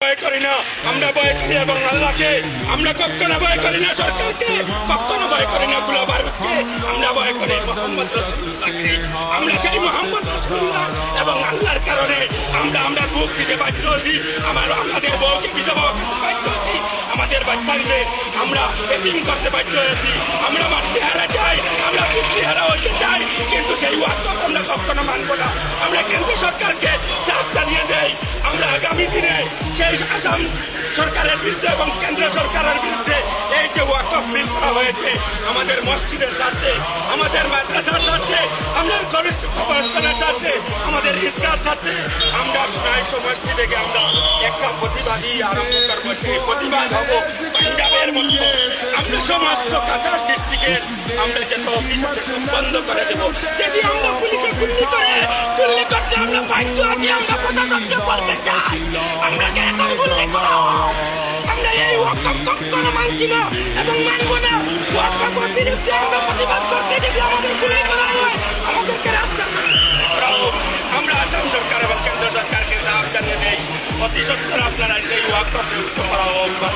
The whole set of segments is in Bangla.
ভয় করি না, আমরা ভয় করি এবং আল্লাহকে। আমরা কখনো ভয় করি না সরকারকে, কখনো ভয় করি না গুলাবারুদকে। আমরা ভয় করি মুহাম্মদ রাসূলুল্লাহকে। আমরা সেই মুহাম্মদ রাসূলুল্লাহ এবং আল্লাহর কারণে আমরা বুক দিতে বাধ্য হচ্ছি। আমাদের বউকে বিধবা করতে বাধ্য হচ্ছি, আমাদের বাচ্চাদের আমরা এতিম করতে বাধ্য হয়েছি। আমরা মাতৃহারা চাই, আমরা পিতৃহারা হতে চাই, কিন্তু সেই ওয়াক্ত আমরা কখনো মানব না। আমরা কেন্দ্র সরকারকে চাপ জানিয়ে দেই, আমরা আগামী দিনে সেই আসাম সরকারের বিরুদ্ধে এবং কেন্দ্র সরকারের বিরুদ্ধে এই যে ওয়াকফ বিল করা হয়েছে, আমাদের মসজিদের সাথে, আমাদের মাদ্রাসার সাথে, আমাদের গণস্থানের সাথে, আমাদের ঈদগার সাথে আমরা 900 মসজিদে আমরা একটা প্রতিবাদী আরম্ভ করবো। সেই প্রতিবাদ হবো পাঞ্জাবের মধ্যে। আমরা সমস্ত কাছাড় ডিস্ট্রিক্টের আমরা যে অফিস আছে বন্ধ করে দেবো। যদি আমরা পুলিশে গুলি করতে আমরা বাধ্য আছি, আমরা প্রশাসনকে বলতে চাই আমরা কেন গুলি করো। আমরা এই ওয়াকফ কখনো মানছি না এবং মানবো না। ওয়াকফের বিরুদ্ধে আমরা প্রতিবাদ করতে দেখলে আমাদের গুলি করা হয়, আমাদেরকে রাস্তা করাও। আমরা আসাম সরকার এবং কেন্দ্র সরকারকে চাপ জানিয়ে দেই, অতি সত্তর আপনারা সেই ওয়াকফ মুক্ত করা হোক বা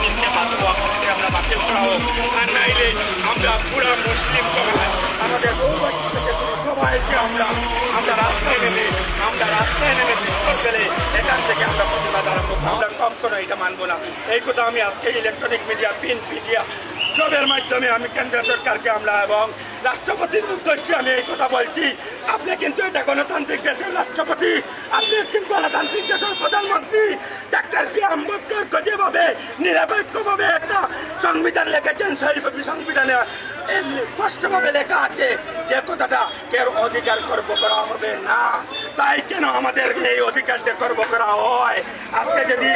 ওয়াকফকে আমরা বাতিল করা হোক। আর নাইলে আমরা পুরা মুসলিম সমাজ আমাদের সবাইকে আমরা রাস্তায় নেমে চিৎকার ফেলে এখান থেকে আমরা প্রতিবাদ আরম্ভ করবো। আমরা কখনো এটা মানবো না। এই কথা আমি আজকে ইলেকট্রনিক মিডিয়া, প্রিন্ট মিডিয়া সবের মাধ্যমে আমি কেন্দ্র সরকারকে আমরা এবং রাষ্ট্রপতির উদ্দেশ্যে আমি এই কথা বলছি। আপনি কিন্তু এটা গণতান্ত্রিক দেশের রাষ্ট্রপতি, আপনি কিন্তু গণতান্ত্রিক দেশের প্রধানমন্ত্রী। ডাক্তার বি আম্বেদকর যেভাবে নিরপেক্ষভাবে একটা সংবিধান লিখেছেন, সেই সংবিধানে স্পষ্টভাবে লেখা আছে যে কথাটা কেউ অধিকার খর্ব করা হবে না। তাই কেন আমাদের এই অধিকারটা খর্ব করা হয়? আজকে যদি